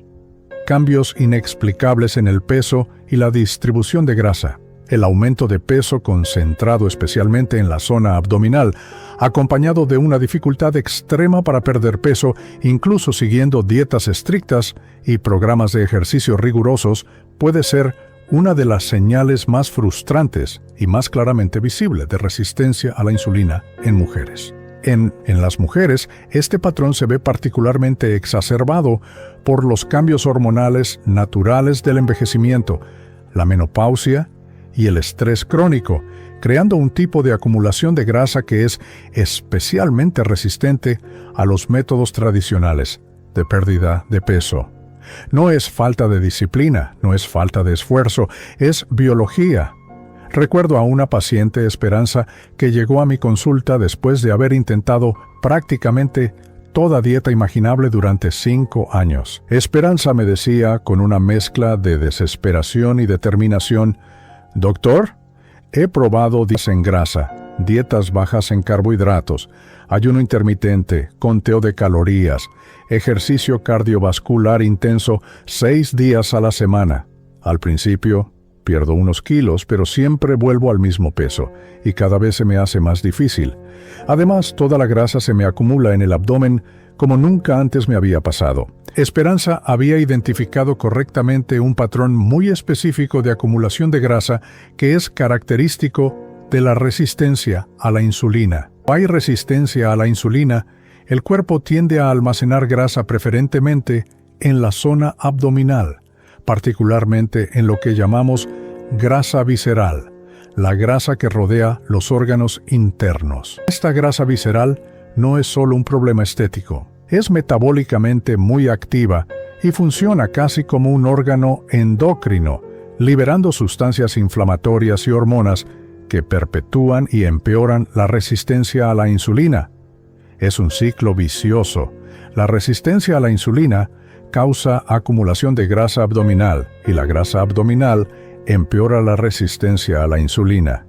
cambios inexplicables en el peso y la distribución de grasa. El aumento de peso concentrado especialmente en la zona abdominal, acompañado de una dificultad extrema para perder peso, incluso siguiendo dietas estrictas y programas de ejercicio rigurosos, puede ser una de las señales más frustrantes y más claramente visible de resistencia a la insulina en mujeres. En las mujeres, este patrón se ve particularmente exacerbado por los cambios hormonales naturales del envejecimiento, la menopausia y el estrés crónico, creando un tipo de acumulación de grasa que es especialmente resistente a los métodos tradicionales de pérdida de peso. No es falta de disciplina, no es falta de esfuerzo, es biología. Recuerdo a una paciente, Esperanza, que llegó a mi consulta después de haber intentado prácticamente toda dieta imaginable durante 5 años. Esperanza me decía, con una mezcla de desesperación y determinación: «Doctor, he probado dietas en grasa, dietas bajas en carbohidratos, ayuno intermitente, conteo de calorías, ejercicio cardiovascular intenso 6 días a la semana. Al principio pierdo unos kilos, pero siempre vuelvo al mismo peso, y cada vez se me hace más difícil. Además, toda la grasa se me acumula en el abdomen como nunca antes me había pasado». Esperanza había identificado correctamente un patrón muy específico de acumulación de grasa que es característico de la resistencia a la insulina. Cuando hay resistencia a la insulina, el cuerpo tiende a almacenar grasa preferentemente en la zona abdominal, particularmente en lo que llamamos grasa visceral, la grasa que rodea los órganos internos. Esta grasa visceral no es solo un problema estético, es metabólicamente muy activa y funciona casi como un órgano endocrino, liberando sustancias inflamatorias y hormonas que perpetúan y empeoran la resistencia a la insulina. Es un ciclo vicioso. La resistencia a la insulina causa acumulación de grasa abdominal y la grasa abdominal empeora la resistencia a la insulina.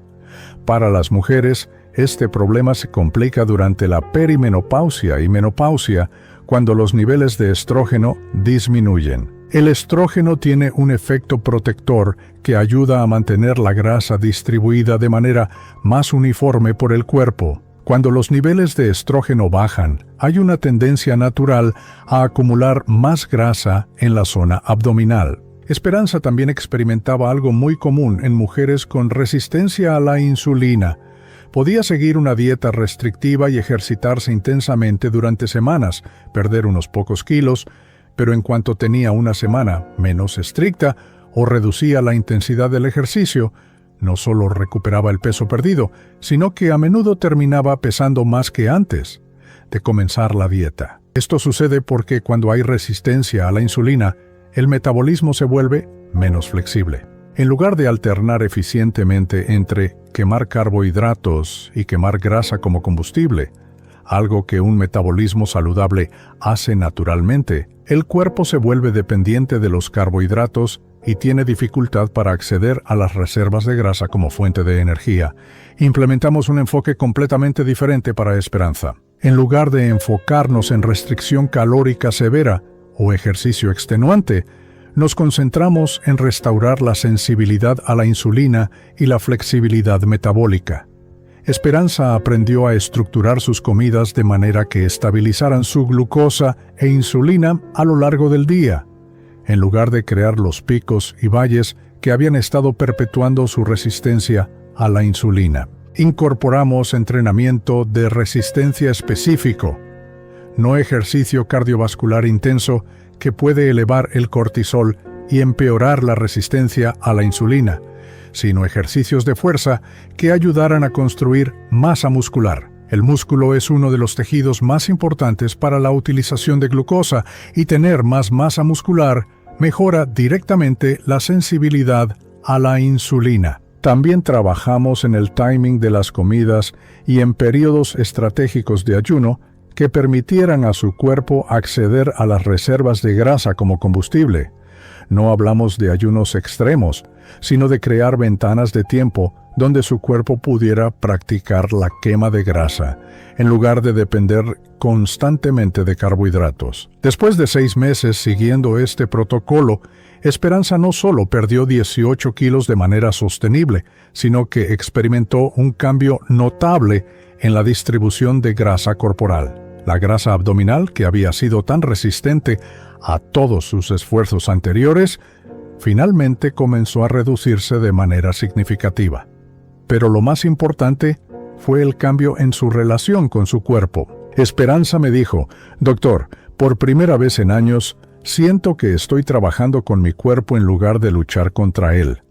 Para las mujeres, este problema se complica durante la perimenopausia y menopausia, cuando los niveles de estrógeno disminuyen. El estrógeno tiene un efecto protector que ayuda a mantener la grasa distribuida de manera más uniforme por el cuerpo. Cuando los niveles de estrógeno bajan, hay una tendencia natural a acumular más grasa en la zona abdominal. Esperanza también experimentaba algo muy común en mujeres con resistencia a la insulina. Podía seguir una dieta restrictiva y ejercitarse intensamente durante semanas, perder unos pocos kilos, pero en cuanto tenía una semana menos estricta o reducía la intensidad del ejercicio, no solo recuperaba el peso perdido, sino que a menudo terminaba pesando más que antes de comenzar la dieta. Esto sucede porque cuando hay resistencia a la insulina, el metabolismo se vuelve menos flexible. En lugar de alternar eficientemente entre quemar carbohidratos y quemar grasa como combustible, algo que un metabolismo saludable hace naturalmente, el cuerpo se vuelve dependiente de los carbohidratos y tiene dificultad para acceder a las reservas de grasa como fuente de energía. Implementamos un enfoque completamente diferente para Esperanza. En lugar de enfocarnos en restricción calórica severa o ejercicio extenuante, nos concentramos en restaurar la sensibilidad a la insulina y la flexibilidad metabólica. Esperanza aprendió a estructurar sus comidas de manera que estabilizaran su glucosa e insulina a lo largo del día, en lugar de crear los picos y valles que habían estado perpetuando su resistencia a la insulina. Incorporamos entrenamiento de resistencia específico, no ejercicio cardiovascular intenso que puede elevar el cortisol y empeorar la resistencia a la insulina, sino ejercicios de fuerza que ayudaran a construir masa muscular. El músculo es uno de los tejidos más importantes para la utilización de glucosa y tener más masa muscular mejora directamente la sensibilidad a la insulina. También trabajamos en el timing de las comidas y en periodos estratégicos de ayuno que permitieran a su cuerpo acceder a las reservas de grasa como combustible. No hablamos de ayunos extremos, sino de crear ventanas de tiempo donde su cuerpo pudiera practicar la quema de grasa, en lugar de depender constantemente de carbohidratos. Después de 6 meses siguiendo este protocolo, Esperanza no solo perdió 18 kilos de manera sostenible, sino que experimentó un cambio notable en la distribución de grasa corporal. La grasa abdominal, que había sido tan resistente a todos sus esfuerzos anteriores, finalmente comenzó a reducirse de manera significativa. Pero lo más importante fue el cambio en su relación con su cuerpo. Esperanza me dijo: «Doctor, por primera vez en años, siento que estoy trabajando con mi cuerpo en lugar de luchar contra él.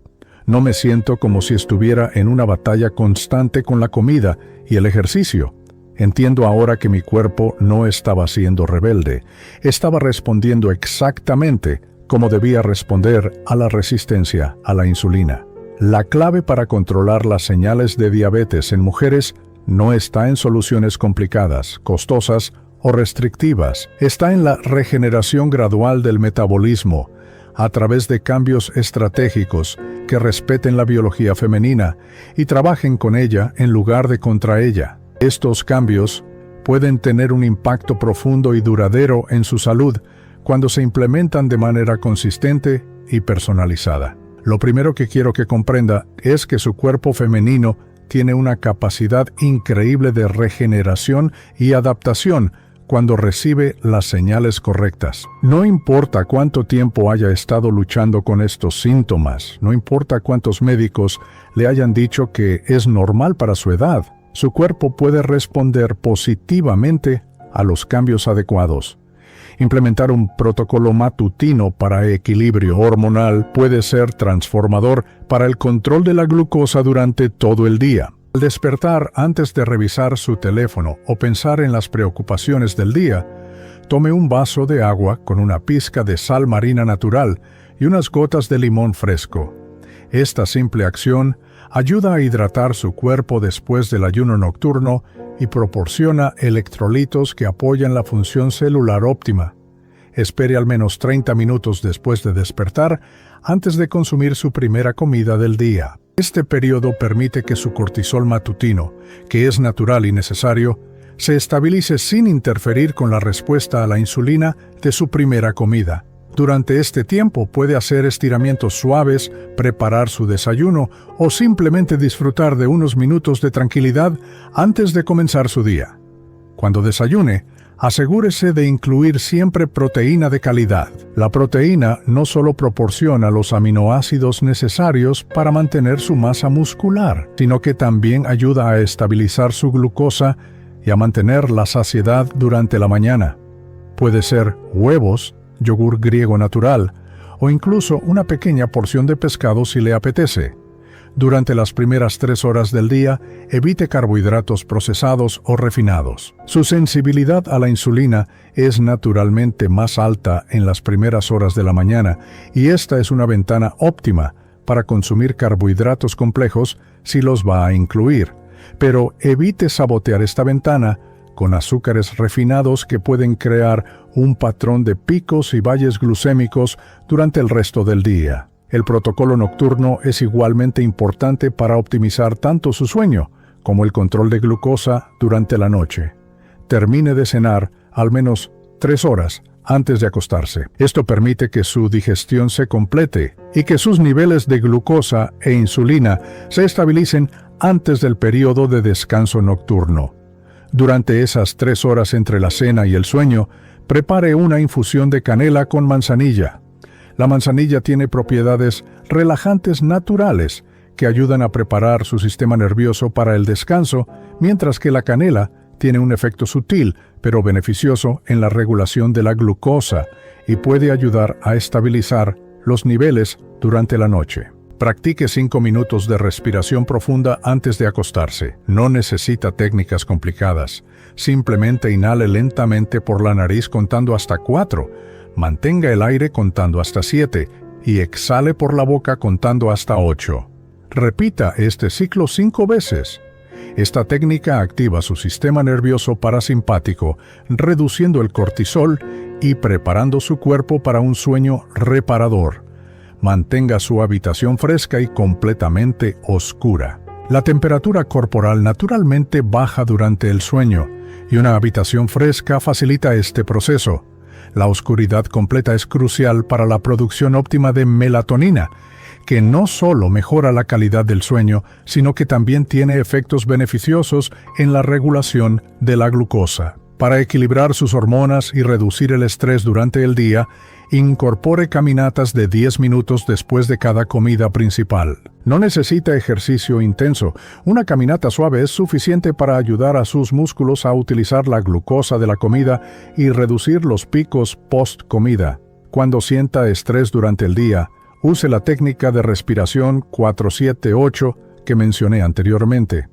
No me siento como si estuviera en una batalla constante con la comida y el ejercicio. Entiendo ahora que mi cuerpo no estaba siendo rebelde, estaba respondiendo exactamente como debía responder a la resistencia a la insulina». La clave para controlar las señales de diabetes en mujeres no está en soluciones complicadas, costosas o restrictivas. Está en la regeneración gradual del metabolismo, a través de cambios estratégicos que respeten la biología femenina y trabajen con ella en lugar de contra ella. Estos cambios pueden tener un impacto profundo y duradero en su salud cuando se implementan de manera consistente y personalizada. Lo primero que quiero que comprenda es que su cuerpo femenino tiene una capacidad increíble de regeneración y adaptación cuando recibe las señales correctas. No importa cuánto tiempo haya estado luchando con estos síntomas, no importa cuántos médicos le hayan dicho que es normal para su edad, su cuerpo puede responder positivamente a los cambios adecuados. Implementar un protocolo matutino para equilibrio hormonal puede ser transformador para el control de la glucosa durante todo el día. Al despertar, antes de revisar su teléfono o pensar en las preocupaciones del día, tome un vaso de agua con una pizca de sal marina natural y unas gotas de limón fresco. Esta simple acción ayuda a hidratar su cuerpo después del ayuno nocturno y proporciona electrolitos que apoyan la función celular óptima. Espere al menos 30 minutos después de despertar antes de consumir su primera comida del día. Este periodo permite que su cortisol matutino, que es natural y necesario, se estabilice sin interferir con la respuesta a la insulina de su primera comida. Durante este tiempo puede hacer estiramientos suaves, preparar su desayuno o simplemente disfrutar de unos minutos de tranquilidad antes de comenzar su día. Cuando desayune, asegúrese de incluir siempre proteína de calidad. La proteína no solo proporciona los aminoácidos necesarios para mantener su masa muscular, sino que también ayuda a estabilizar su glucosa y a mantener la saciedad durante la mañana. Puede ser huevos, yogur griego natural o incluso una pequeña porción de pescado si le apetece. Durante las primeras 3 horas del día, evite carbohidratos procesados o refinados. Su sensibilidad a la insulina es naturalmente más alta en las primeras horas de la mañana y esta es una ventana óptima para consumir carbohidratos complejos si los va a incluir. Pero evite sabotear esta ventana con azúcares refinados que pueden crear un patrón de picos y valles glucémicos durante el resto del día. El protocolo nocturno es igualmente importante para optimizar tanto su sueño como el control de glucosa durante la noche. Termine de cenar al menos 3 horas antes de acostarse. Esto permite que su digestión se complete y que sus niveles de glucosa e insulina se estabilicen antes del periodo de descanso nocturno. Durante esas 3 horas entre la cena y el sueño, prepare una infusión de canela con manzanilla. La manzanilla tiene propiedades relajantes naturales que ayudan a preparar su sistema nervioso para el descanso, mientras que la canela tiene un efecto sutil pero beneficioso en la regulación de la glucosa y puede ayudar a estabilizar los niveles durante la noche. Practique 5 minutos de respiración profunda antes de acostarse. No necesita técnicas complicadas. Simplemente inhale lentamente por la nariz contando hasta 4. Mantenga el aire contando hasta 7 y exhale por la boca contando hasta 8. Repita este ciclo 5 veces. Esta técnica activa su sistema nervioso parasimpático, reduciendo el cortisol y preparando su cuerpo para un sueño reparador. Mantenga su habitación fresca y completamente oscura. La temperatura corporal naturalmente baja durante el sueño, y una habitación fresca facilita este proceso. La oscuridad completa es crucial para la producción óptima de melatonina, que no solo mejora la calidad del sueño, sino que también tiene efectos beneficiosos en la regulación de la glucosa. Para equilibrar sus hormonas y reducir el estrés durante el día, incorpore caminatas de 10 minutos después de cada comida principal. No necesita ejercicio intenso. Una caminata suave es suficiente para ayudar a sus músculos a utilizar la glucosa de la comida y reducir los picos post-comida. Cuando sienta estrés durante el día, use la técnica de respiración 4-7-8 que mencioné anteriormente.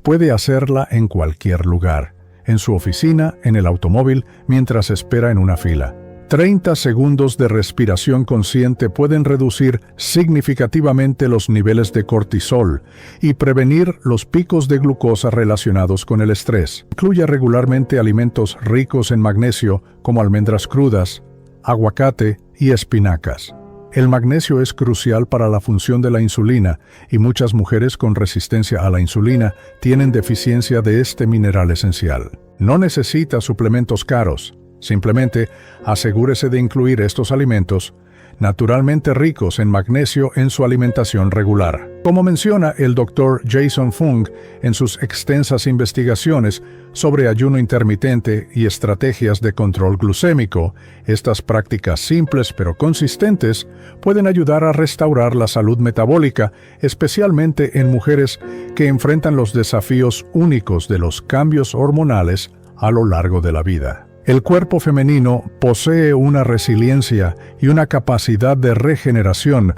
Puede hacerla en cualquier lugar, en su oficina, en el automóvil, mientras espera en una fila. 30 segundos de respiración consciente pueden reducir significativamente los niveles de cortisol y prevenir los picos de glucosa relacionados con el estrés. Incluya regularmente alimentos ricos en magnesio como almendras crudas, aguacate y espinacas. El magnesio es crucial para la función de la insulina y muchas mujeres con resistencia a la insulina tienen deficiencia de este mineral esencial. No necesita suplementos caros. Simplemente asegúrese de incluir estos alimentos naturalmente ricos en magnesio en su alimentación regular. Como menciona el Dr. Jason Fung en sus extensas investigaciones sobre ayuno intermitente y estrategias de control glucémico, estas prácticas simples pero consistentes pueden ayudar a restaurar la salud metabólica, especialmente en mujeres que enfrentan los desafíos únicos de los cambios hormonales a lo largo de la vida. El cuerpo femenino posee una resiliencia y una capacidad de regeneración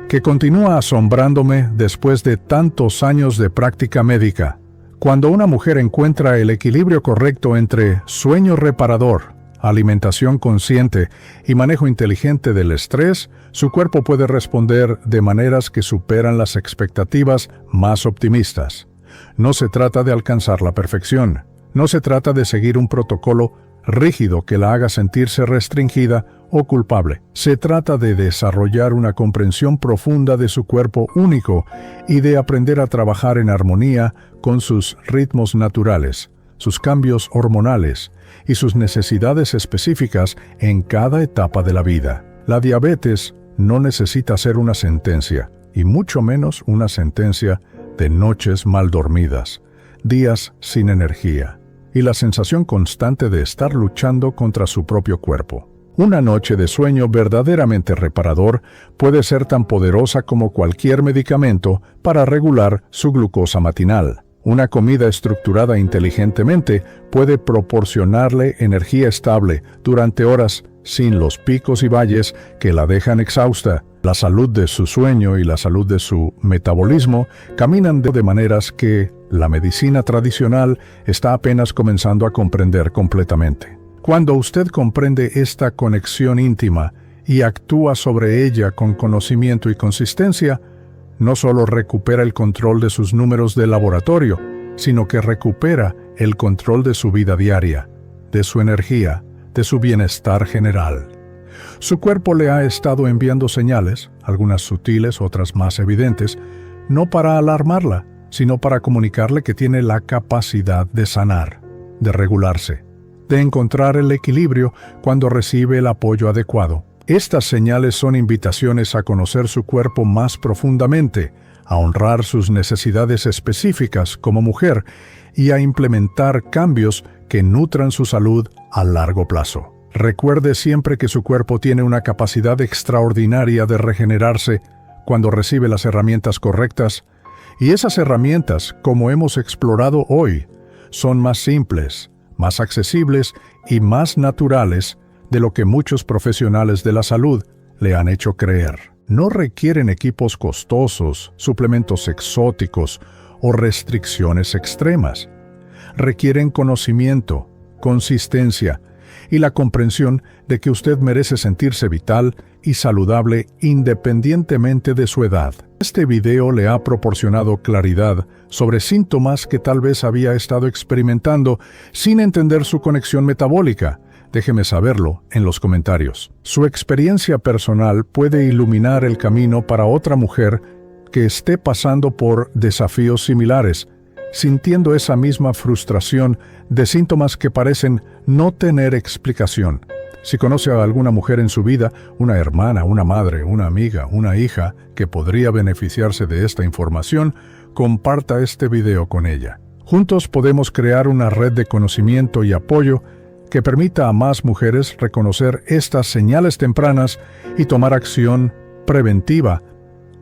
que continúa asombrándome después de tantos años de práctica médica. Cuando una mujer encuentra el equilibrio correcto entre sueño reparador, alimentación consciente y manejo inteligente del estrés, su cuerpo puede responder de maneras que superan las expectativas más optimistas. No se trata de alcanzar la perfección. No se trata de seguir un protocolo rígido que la haga sentirse restringida o culpable. Se trata de desarrollar una comprensión profunda de su cuerpo único y de aprender a trabajar en armonía con sus ritmos naturales, sus cambios hormonales y sus necesidades específicas en cada etapa de la vida. La diabetes no necesita ser una sentencia, y mucho menos una sentencia de noches mal dormidas, días sin energía y la sensación constante de estar luchando contra su propio cuerpo. Una noche de sueño verdaderamente reparador puede ser tan poderosa como cualquier medicamento para regular su glucosa matinal. Una comida estructurada inteligentemente puede proporcionarle energía estable durante horas sin los picos y valles que la dejan exhausta. La salud de su sueño y la salud de su metabolismo caminan de maneras que la medicina tradicional está apenas comenzando a comprender completamente. Cuando usted comprende esta conexión íntima y actúa sobre ella con conocimiento y consistencia, no solo recupera el control de sus números de laboratorio, sino que recupera el control de su vida diaria, de su energía, de su bienestar general. Su cuerpo le ha estado enviando señales, algunas sutiles, otras más evidentes, no para alarmarla, sino para comunicarle que tiene la capacidad de sanar, de regularse, de encontrar el equilibrio cuando recibe el apoyo adecuado. Estas señales son invitaciones a conocer su cuerpo más profundamente, a honrar sus necesidades específicas como mujer y a implementar cambios que nutran su salud a largo plazo. Recuerde siempre que su cuerpo tiene una capacidad extraordinaria de regenerarse cuando recibe las herramientas correctas, y esas herramientas, como hemos explorado hoy, son más simples, más accesibles y más naturales de lo que muchos profesionales de la salud le han hecho creer. No requieren equipos costosos, suplementos exóticos o restricciones extremas. Requieren conocimiento, consistencia y la comprensión de que usted merece sentirse vital y saludable independientemente de su edad. Este video le ha proporcionado claridad sobre síntomas que tal vez había estado experimentando sin entender su conexión metabólica. Déjeme saberlo en los comentarios. Su experiencia personal puede iluminar el camino para otra mujer que esté pasando por desafíos similares, sintiendo esa misma frustración de síntomas que parecen no tener explicación. Si conoce a alguna mujer en su vida, una hermana, una madre, una amiga, una hija, que podría beneficiarse de esta información, comparta este video con ella. Juntos podemos crear una red de conocimiento y apoyo que permita a más mujeres reconocer estas señales tempranas y tomar acción preventiva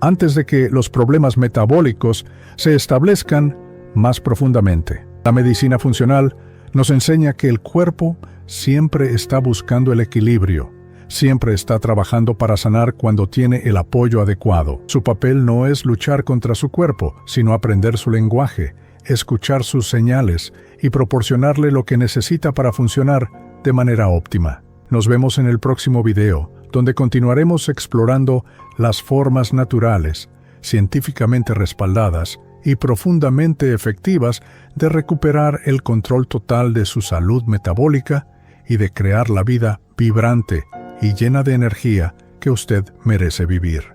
antes de que los problemas metabólicos se establezcan más profundamente. La medicina funcional nos enseña que el cuerpo siempre está buscando el equilibrio, siempre está trabajando para sanar cuando tiene el apoyo adecuado. Su papel no es luchar contra su cuerpo, sino aprender su lenguaje, escuchar sus señales y proporcionarle lo que necesita para funcionar de manera óptima. Nos vemos en el próximo video, donde continuaremos explorando las formas naturales, científicamente respaldadas y profundamente efectivas de recuperar el control total de su salud metabólica y de crear la vida vibrante y llena de energía que usted merece vivir.